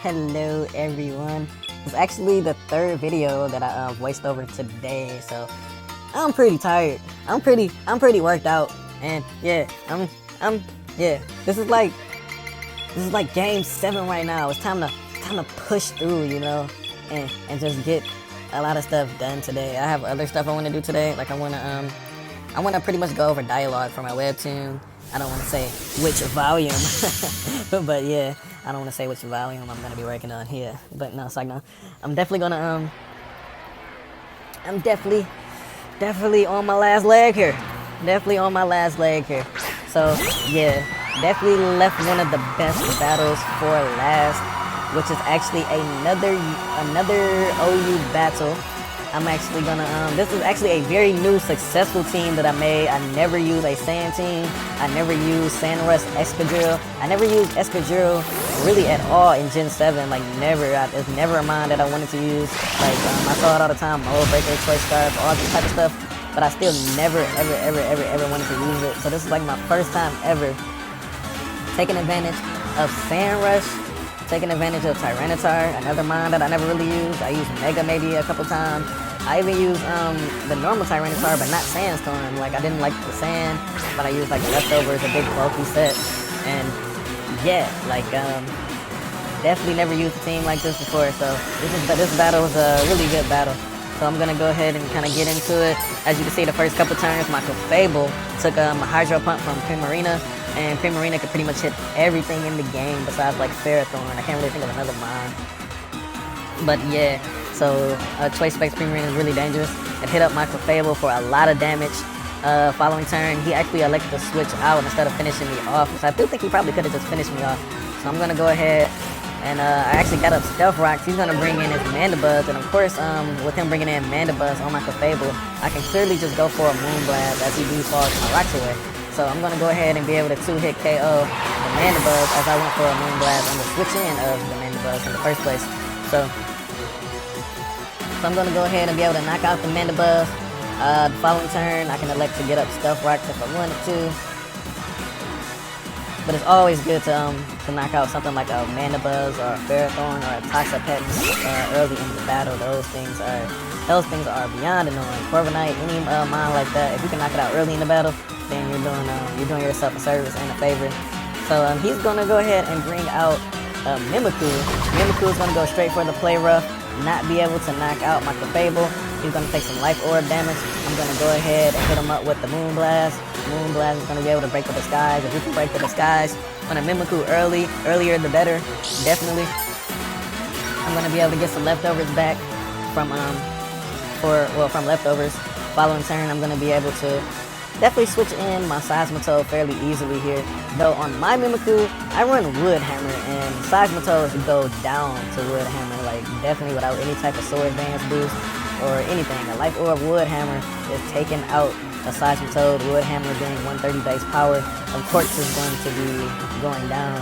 Hello everyone. It's actually the third video that I voiced over today, so I'm pretty tired. I'm pretty worked out, and yeah, yeah. This is like game 7 right now. It's time to push through, and just get a lot of stuff done today. I have other stuff I want to do today. Like I wanna pretty much go over dialogue for my webtoon. I don't want to say which volume, but yeah, I don't want to say which volume I'm gonna be working on here. But no, it's like no, I'm definitely gonna I'm definitely on my last leg here. Definitely on my last leg here. So yeah, definitely left one of the best battles for last, which is actually another OU battle. I'm actually gonna, this is actually a very new successful team that I made. I never used a sand team. I never used SwSh Escadrille. I never used Escadrille really at all in Gen 7, like never. It's never a mind that I wanted to use. Like, I saw it all the time, Mold Breaker, Choice Scarf, all this type of stuff, but I still never, ever wanted to use it. So this is like my first time ever taking advantage of Sand Rush, taking advantage of Tyranitar, another mind that I never really used. I used Mega maybe a couple times. I even used the normal Tyranitar, but not Sandstorm. Like, I didn't like the sand, but I used like Leftovers, a big bulky set. And yeah, like definitely never used a team like this before. So this battle was a really good battle. So I'm gonna go ahead and kind of get into it. As you can see, the first couple turns, my Fable took a Hydro Pump from Primarina, and Primarina could pretty much hit everything in the game besides like Ferrothorn. I can't really think of another mine. But yeah, so Choice Specs Primarina is really dangerous. It hit up my Fable for a lot of damage. Following turn, he actually elected to switch out instead of finishing me off. So I do think he probably could have just finished me off. So I'm gonna go ahead. And I actually got up Stealth Rocks. He's gonna bring in his Mandibuzz, and of course, with him bringing in Mandibuzz on my Fable, I can clearly just go for a Moonblast as he defaults my rocks away. So I'm gonna go ahead and be able to 2-hit KO the Mandibuzz as I went for a Moonblast on the switch in of the Mandibuzz in the first place. So I'm gonna go ahead and be able to knock out the Mandibuzz. The following turn, I can elect to get up Stealth Rocks if I wanted to. But it's always good to knock out something like a Mandibuzz or a Ferrothorn or a Toxapex early in the battle. Those things are beyond annoying. Corviknight, any mine like that, if you can knock it out early in the battle, then you're doing yourself a service and a favor. So he's gonna go ahead and bring out Mimikyu. Mimikyu is gonna go straight for the Play Rough, not be able to knock out my Fable. He's gonna take some Life Orb damage. I'm gonna go ahead and hit him up with the Moonblast. Moonblast is gonna be able to break the disguise. If you can break the disguise on a Mimikyu earlier the better, definitely. I'm gonna be able to get some leftovers back from leftovers. Following turn, I'm gonna be able to definitely switch in my Seismitoad fairly easily here. Though on my Mimikyu, I run Wood Hammer, and Seismitoads go down to Wood Hammer, like definitely without any type of Sword Dance boost or anything. A Life Orb Wood Hammer is taking out a Seismitoad. Wood Hammer being 130 base power, of course, is going to be going down.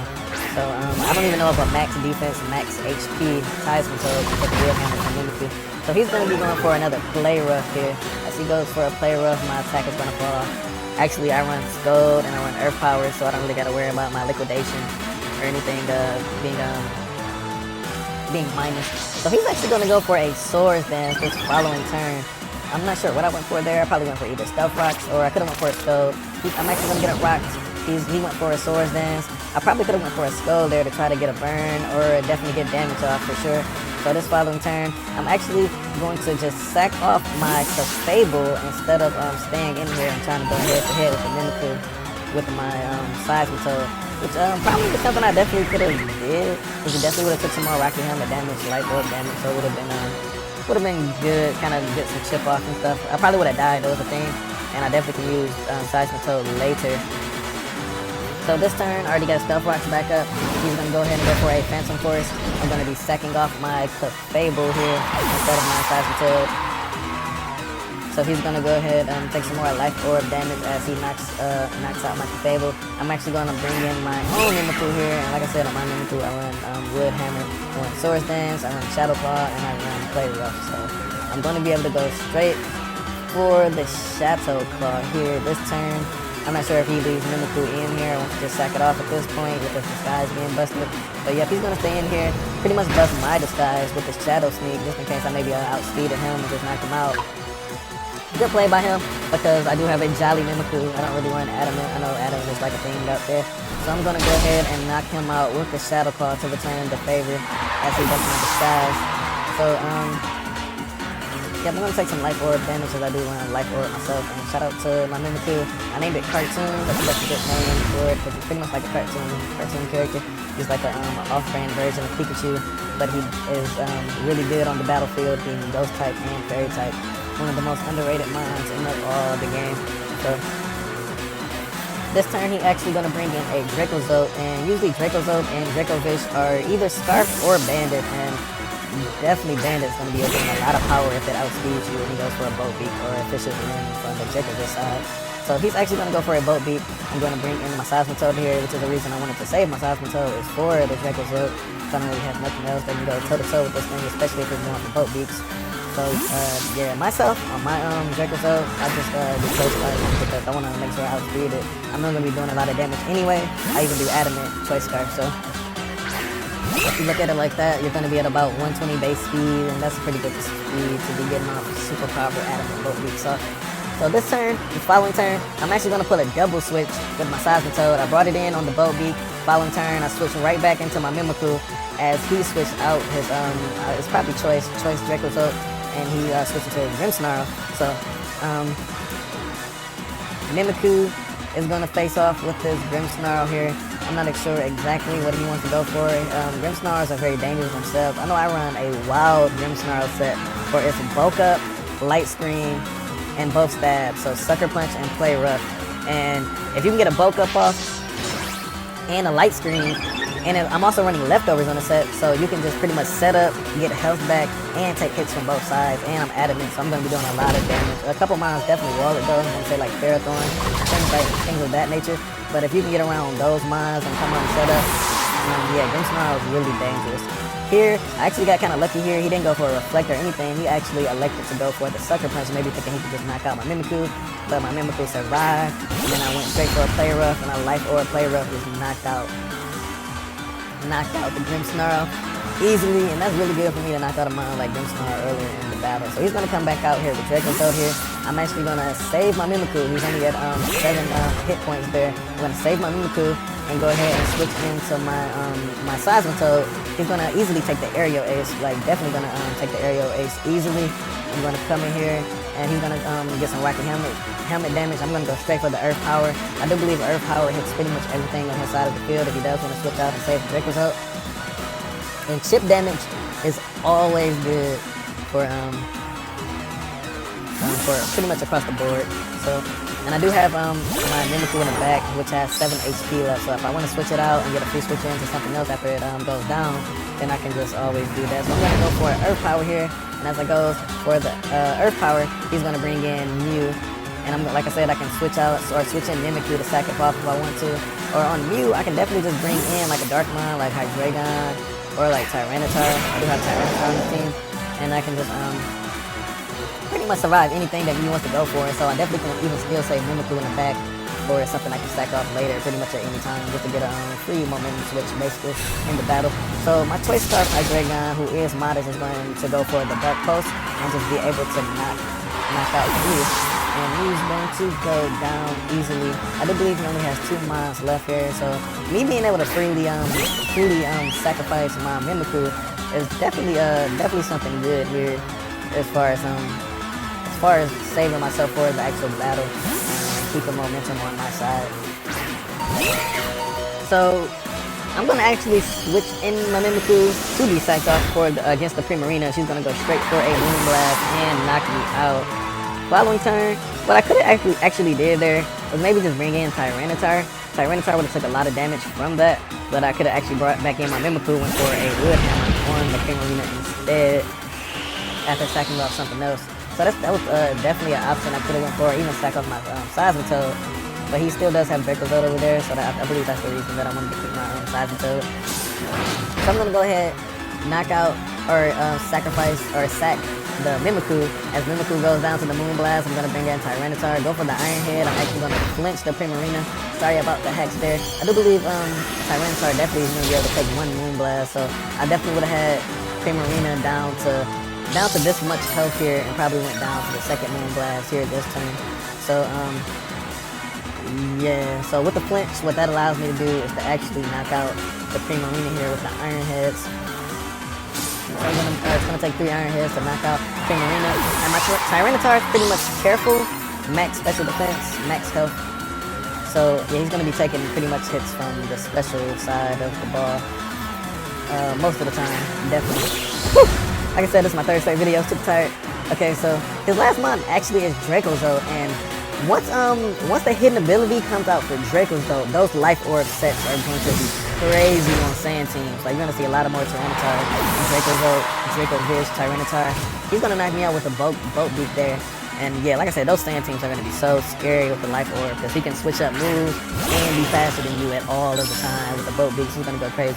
So I don't even know if a max defense, max HP Seismitoad can take Wood Hammer from Mimikyu. So he's going to be going for another Play Rough here. As he goes for a Play Rough, my attack is going to fall off. Actually, I run Scold and I run Earth Power, so I don't really got to worry about my liquidation or anything being minus. So he's actually going to go for a Swords Dance this following turn. I'm not sure what I went for there. I probably went for either Stealth Rocks or I could have went for a Scold. I'm actually going to get up Rocks. He went for a Swords Dance. I probably could have went for a Scold there to try to get a burn or definitely get damage off for sure. So this following turn, I'm actually going to just sack off my Fable instead of staying in here and trying to go head to head with the Mimikyu with my Seismitoad. Which probably was something I definitely could have did. Because it definitely would have took some more Rocky Helmet damage, Light Orb damage, so it would have been good, kind of get some chip off and stuff. I probably would have died, that was the thing. And I definitely can use Seismitoad later. So this turn, I already got Stealth Rocks back up. He's going to go ahead and go for a Phantom Force. I'm going to be sacking off my Fable here instead of my Seismitoad. So he's going to go ahead and take some more Life Orb damage as he knocks out my Fable. I'm actually going to bring in my own Mimikyu here. And like I said, on my Mimikyu, I run Wood Hammer, I run Swords Dance, I run Shadow Claw, and I run Play Rough. So I'm going to be able to go straight for the Shadow Claw here this turn. I'm not sure if he leaves Mimikyu in here or wants to just sack it off at this point with his disguise being busted. But yep, he's gonna stay in here, pretty much bust my disguise with his shadow sneak, just in case I maybe outspeeded him and just knocked him out. Good play by him, because I do have a jolly Mimikyu. I don't really want adamant. I know adamant is like a thing out there. So I'm gonna go ahead and knock him out with the Shadow Claw to return the favor as he busts my disguise. So, yeah, I'm gonna take some life orb damage as I do life orb myself. And shout out to my Mimikyu. I named it Cartoon. That's a good name for it, because it's pretty much like a cartoon character. He's like an off-brand version of Pikachu, but he is really good on the battlefield, being Ghost type and Fairy type. One of the most underrated mons in all the game. So this turn he actually gonna bring in a Dracozolt, and usually Dracozolt and Dracovish are either Scarf or Bandit, and definitely Bandit's gonna be able to gain a lot of power if it outspeeds you and he goes for a Bolt Beak or a Fisher's Limb from the Dracovish side. So he's actually gonna go for a Bolt Beak. I'm gonna bring in my Seismitoad here, which is the reason I wanted to save my Seismitoad, is for the Dracozolt. I don't really have nothing else that can go toe to toe with this thing, especially if it's going for Bolt Beaks. So, yeah, myself, on my Dracozolt, I just do Choice Scarf because I want to make sure I outspeed it. I'm not going to be doing a lot of damage anyway. I even do Adamant Choice Scarf, so if you look at it like that, you're going to be at about 120 base speed, and that's a pretty good speed to be getting off super powerful Adamant Bolt Beaks off. So this turn, the following turn, I'm actually going to put a double switch with my Seismitoad. I brought it in on the Bolt Beak. Following turn, I switched right back into my Mimikyu as he switched out his, it's probably Choice Dracozolt, and he switched to Grimmsnarl. So, Mimikyu is going to face off with this Grimmsnarl here. I'm not sure exactly what he wants to go for. Grimmsnarls are very dangerous themselves. I know I run a wild Grimmsnarl set for its Bulk Up, Light Screen, and both stabs. So Sucker Punch and Play Rough. And if you can get a Bulk Up off and a Light Screen, and I'm also running Leftovers on the set, so you can just pretty much set up, get health back, and take hits from both sides. And I'm Adamant, so I'm going to be doing a lot of damage. A couple mines definitely wall it though. I'm going to say like Ferrothorn, things of that nature. But if you can get around those mines and come on and set up, yeah, Grimmsnarl is really dangerous. Here, I actually got kind of lucky here. He didn't go for a Reflect or anything. He actually elected to go for the Sucker Punch, maybe thinking he could just knock out my Mimikyu. But my Mimikyu survived. And then I went straight for a Play Rough, and a Life Orb Play Rough is knocked out the Grimmsnarl easily, and that's really good for me to knock out a mon like Grimmsnarl earlier in the battle. So he's going to come back out here with Dracozolt here. I'm actually going to save my Mimikyu. He's only at 7 hit points there. I'm going to save my Mimikyu and go ahead and switch into my Seismitoad. He's going to easily take the Aerial Ace, like definitely going to take the Aerial Ace easily. I'm going to come in here, and he's going to get some Rocket Helmet damage. I'm going to go straight for the Earth Power. I do believe Earth Power hits pretty much everything on his side of the field if he does want to switch out and save the Dracozolt. And chip damage is always good for pretty much across the board. So, and I do have my Mimikyu in the back, which has 7 HP left. So if I want to switch it out and get a free switch into something else after it goes down, then I can just always do that. So I'm going to go for Earth Power here. And as I go for the Earth Power, he's going to bring in Mew. And like I said, I can switch out or switch in Mimikyu to sack it off if I want to. Or on Mew, I can definitely just bring in like a Darkmon, like Hydreigon, or like Tyranitar. I do have Tyranitar on the team. And I can just pretty much survive anything that Mew wants to go for. So I definitely can even still say Mimikyu in the back, or something I can stack off later pretty much at any time just to get a free momentum switch basically in the battle. So my Choice Scarf Hydreigon, who is modest, is going to go for the Dark Pulse and just be able to knock out Mew. And Mew's going to go down easily. I do believe he only has 2 mines left here, so me being able to freely sacrifice my Mimikyu is definitely something good here as far as saving myself for the actual battle. Keeping momentum on my side. So I'm gonna actually switch in my Mimikyu to be sacked off for against the Primarina. She's gonna go straight for a Moonblast and knock me out. Following turn, what I could have actually did there was maybe just bring in Tyranitar. Tyranitar would have took a lot of damage from that, but I could have actually brought back in my Mimikyu, went for a Wood Hammer on the Primarina instead after sacking off something else. So that was definitely an option I could have went for, even stack off my Seismitoad. But he still does have Dracozolt over there, so I believe that's the reason that I wanted to keep my Seismitoad. So I'm going to go ahead, knock out, or sacrifice, or sack the Mimikyu. As Mimikyu goes down to the Moonblast, I'm gonna bring in Tyranitar, go for the Iron Head. I'm actually gonna flinch the Primarina. Sorry about the hacks there. I do believe Tyranitar definitely is gonna be able to take one Moonblast, so I definitely would have had Primarina down to this much health here, and probably went down to the second Moonblast here this turn. So yeah, so with the flinch, what that allows me to do is to actually knock out the Primarina here with the Iron Heads. So it's gonna take 3 Iron Heads to knock out Primarina. And my Tyranitar is pretty much careful, max special defense, max health. So yeah, he's gonna be taking pretty much hits from the special side of the ball most of the time, definitely. Whew. Like I said, this is my third straight video. Super tired. Okay, so his last mon actually is Dracozolt, and once the hidden ability comes out for Dracozolt, those life orb sets are going to be crazy on sand teams. Like, you're gonna see a lot of more Tyranitar, Dracozolt, Dracovish, Tyranitar. He's gonna knock me out with a boat beak there. And yeah, like I said, those sand teams are gonna be so scary with the life orb, because he can switch up moves and be faster than you at all of the time with the boat beaks. He's gonna go crazy.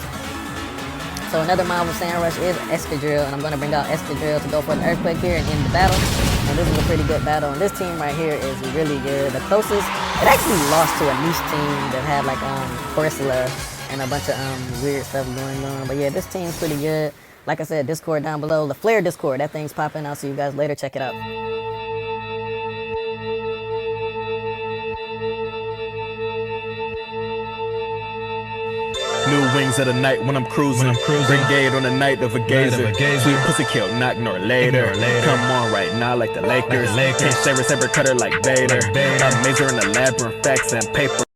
So another mon with Sand Rush is Escadrille, and I'm gonna bring out Escadrille to go for the Earthquake here and end the battle. And this is a pretty good battle, and this team right here is really good. The closest, it actually lost to a niche team that had like Corsola and a bunch of weird stuff going on. But yeah, this team's pretty good. Like I said, Discord down below, the Flare Discord, that thing's popping. I'll see you guys later. Check it out. New wings of the night when I'm cruising. Brigade on the night of a gazer. Sweet pussy kill, not ignore later. Come on right now like the Lakers. Can't saber cutter like Vader. A mazer in the labyrinth, facts and paper.